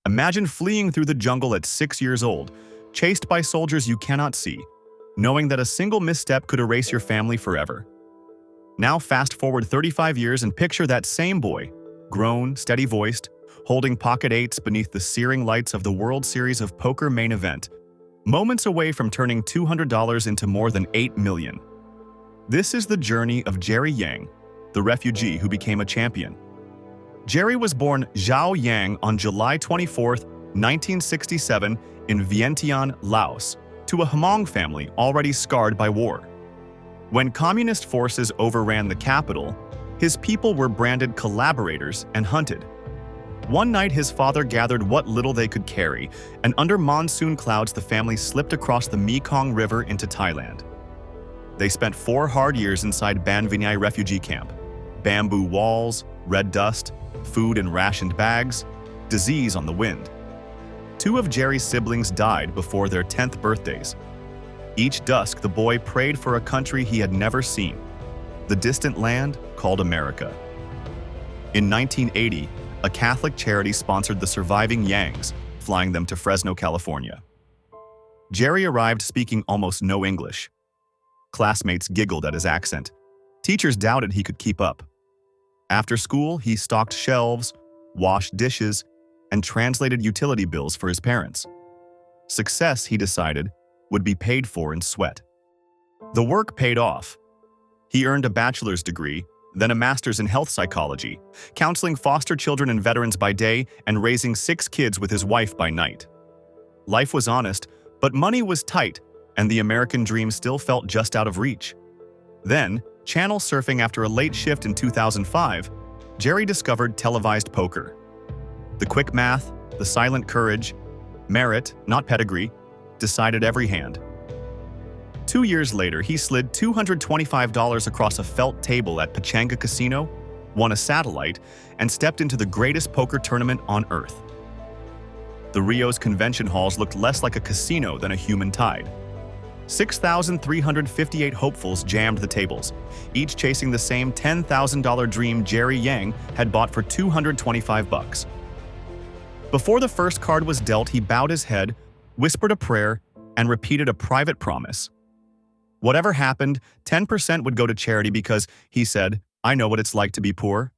Imagine fleeing through the jungle at 6 years old, chased by soldiers you cannot see, knowing that a single misstep could erase your family forever. Now fast forward 35 years and picture that same boy, grown, steady-voiced, holding pocket eights beneath the searing lights of the World Series of Poker main event, moments away from turning $200 into more than $8 million. This is the journey of Jerry Yang, the refugee who became a champion. Jerry was born Zhao Yang on July 24, 1967 in Vientiane, Laos, to a Hmong family already scarred by war. When communist forces overran the capital, his people were branded collaborators and hunted. One night his father gathered what little they could carry, and under monsoon clouds the family slipped across the Mekong River into Thailand. They spent 4 hard years inside Ban Vinai refugee camp. Bamboo walls, red dust, food in rationed bags, disease on the wind. 2 of Jerry's siblings died before their 10th birthdays. Each dusk, the boy prayed for a country he had never seen, the distant land called America. In 1980, a Catholic charity sponsored the surviving Yangs, flying them to Fresno, California. Jerry arrived speaking almost no English. Classmates giggled at his accent. Teachers doubted he could keep up. After school, he stocked shelves, washed dishes, and translated utility bills for his parents. Success, he decided, would be paid for in sweat. The work paid off. He earned a bachelor's degree, then a master's in health psychology, counseling foster children and veterans by day and raising 6 kids with his wife by night. Life was honest, but money was tight, and the American dream still felt just out of reach. Then, channel surfing after a late shift in 2005, Jerry discovered televised poker. The quick math, the silent courage, merit, not pedigree, decided every hand. 2 years later, he slid $225 across a felt table at Pechanga Casino, won a satellite, and stepped into the greatest poker tournament on Earth. The Rio's convention halls looked less like a casino than a human tide. 6,358 hopefuls jammed the tables, each chasing the same $10,000 dream Jerry Yang had bought for $225. Before the first card was dealt, he bowed his head, whispered a prayer, and repeated a private promise. Whatever happened, 10% would go to charity because, he said, I know what it's like to be poor.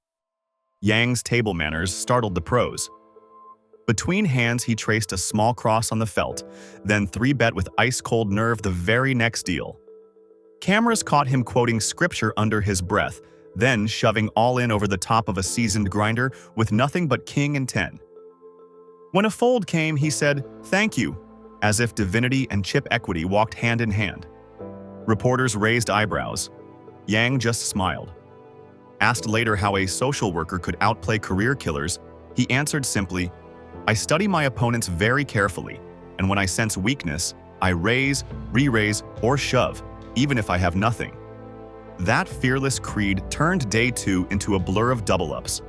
Yang's table manners startled the pros. Between hands, he traced a small cross on the felt, then 3-bet with ice-cold nerve the very next deal. Cameras caught him quoting scripture under his breath, then shoving all in over the top of a seasoned grinder with nothing but king and 10. When a fold came, he said, "Thank you," as if divinity and chip equity walked hand in hand. Reporters raised eyebrows. Yang just smiled. Asked later how a social worker could outplay career killers, he answered simply, I study my opponents very carefully, and when I sense weakness, I raise, re-raise, or shove, even if I have nothing. That fearless creed turned day 2 into a blur of double-ups.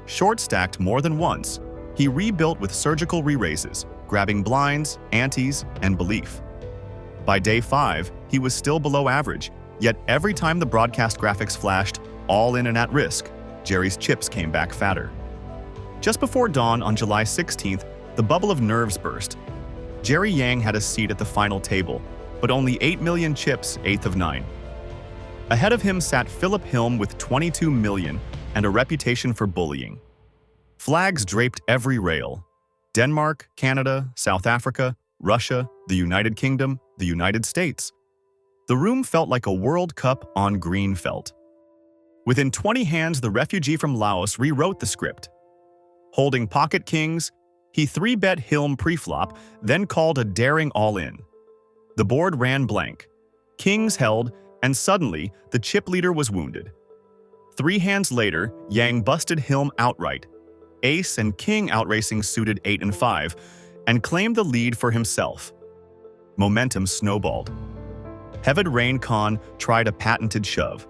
Short-stacked more than once, he rebuilt with surgical re-raises, grabbing blinds, antes, and belief. By day 5, he was still below average, yet every time the broadcast graphics flashed, all in and at risk, Jerry's chips came back fatter. Just before dawn on July 16th, the bubble of nerves burst. Jerry Yang had a seat at the final table, but only 8 million chips, 8th of 9. Ahead of him sat Philip Hilm with 22 million and a reputation for bullying. Flags draped every rail. Denmark, Canada, South Africa, Russia, the United Kingdom, the United States. The room felt like a World Cup on green felt. Within 20 hands, the refugee from Laos rewrote the script. Holding pocket kings, he 3-bet Hilm preflop, then called a daring all-in. The board ran blank. Kings held, and suddenly, the chip leader was wounded. 3 hands later, Yang busted Hilm outright. Ace and king outracing suited 8 and 5, and claimed the lead for himself. Momentum snowballed. Hevad Rain Khan tried a patented shove.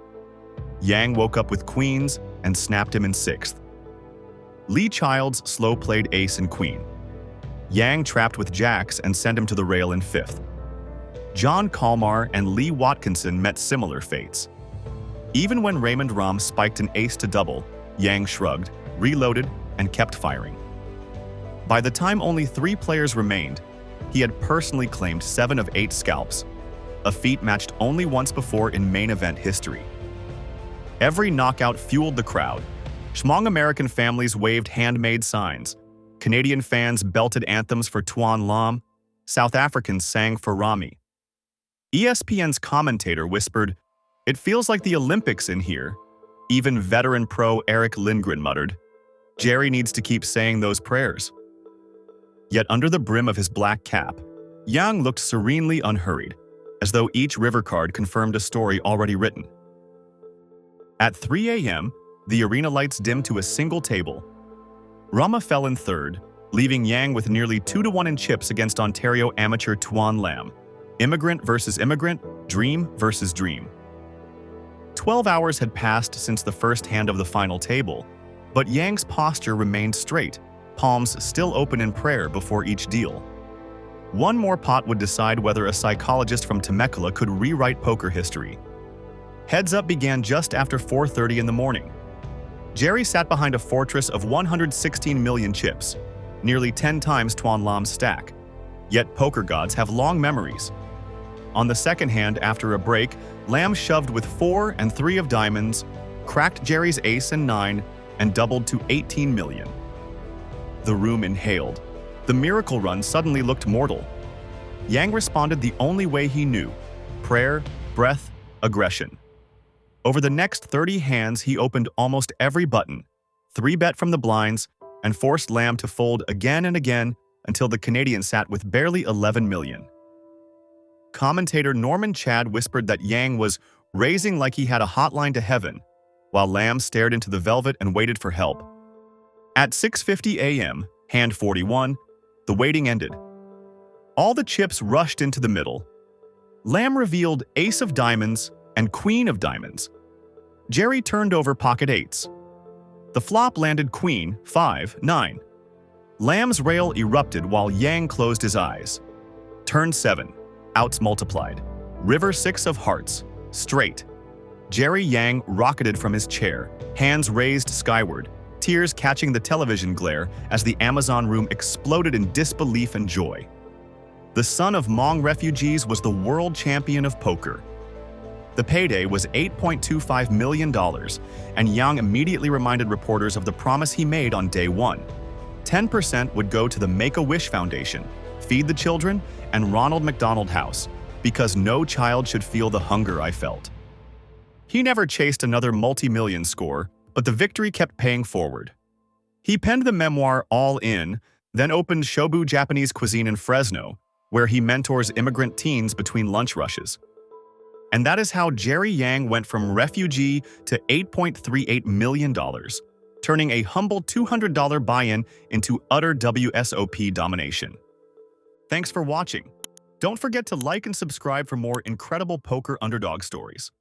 Yang woke up with queens and snapped him in 6th. Lee Childs slow-played ace and queen. Yang trapped with jacks and sent him to the rail in 5th. John Kalmar and Lee Watkinson met similar fates. Even when Raymond Ram spiked an ace to double, Yang shrugged, reloaded, and kept firing. By the time only 3 players remained, he had personally claimed 7 of 8 scalps, a feat matched only once before in main event history. Every knockout fueled the crowd. Hmong American families waved handmade signs. Canadian fans belted anthems for Tuan Lam. South Africans sang for Rami. ESPN's commentator whispered, "It feels like the Olympics in here." Even veteran pro Eric Lindgren muttered, "Jerry needs to keep saying those prayers." Yet under the brim of his black cap, Yang looked serenely unhurried, as though each river card confirmed a story already written. At 3 a.m., the arena lights dimmed to a single table. Rama fell in third, leaving Yang with nearly 2-1 in chips against Ontario amateur Tuan Lam. Immigrant versus immigrant, dream versus dream. 12 hours had passed since the first hand of the final table, but Yang's posture remained straight, palms still open in prayer before each deal. One more pot would decide whether a psychologist from Temecula could rewrite poker history. Heads Up began just after 4:30 in the morning. Jerry sat behind a fortress of 116 million chips, nearly 10 times Tuan Lam's stack. Yet poker gods have long memories. On the second hand, after a break, Lam shoved with 4 and 3 of diamonds, cracked Jerry's ace and 9, and doubled to 18 million. The room inhaled. The miracle run suddenly looked mortal. Yang responded the only way he knew: prayer, breath, aggression. Over the next 30 hands, he opened almost every button, 3-bet from the blinds, and forced Lam to fold again and again until the Canadian sat with barely 11 million. Commentator Norman Chad whispered that Yang was raising like he had a hotline to heaven, while Lam stared into the velvet and waited for help. At 6:50 a.m., hand 41, the waiting ended. All the chips rushed into the middle. Lam revealed ace of diamonds and queen of diamonds. Jerry turned over pocket eights. The flop landed queen, 5, 9. Lam's rail erupted while Yang closed his eyes. Turn 7, outs multiplied. River 6 of hearts, straight. Jerry Yang rocketed from his chair, hands raised skyward, tears catching the television glare as the Amazon room exploded in disbelief and joy. The son of Hmong refugees was the world champion of poker. The payday was $8.25 million, and Yang immediately reminded reporters of the promise he made on day 1. 10% would go to the Make-A-Wish Foundation, Feed the Children, and Ronald McDonald House, because no child should feel the hunger I felt. He never chased another multi-million score, but the victory kept paying forward. He penned the memoir All In, then opened Shobu Japanese Cuisine in Fresno, where he mentors immigrant teens between lunch rushes. And that is how Jerry Yang went from refugee to $8.38 million, turning a humble $200 buy-in into utter WSOP domination. Thanks for watching. Don't forget to like and subscribe for more incredible poker underdog stories.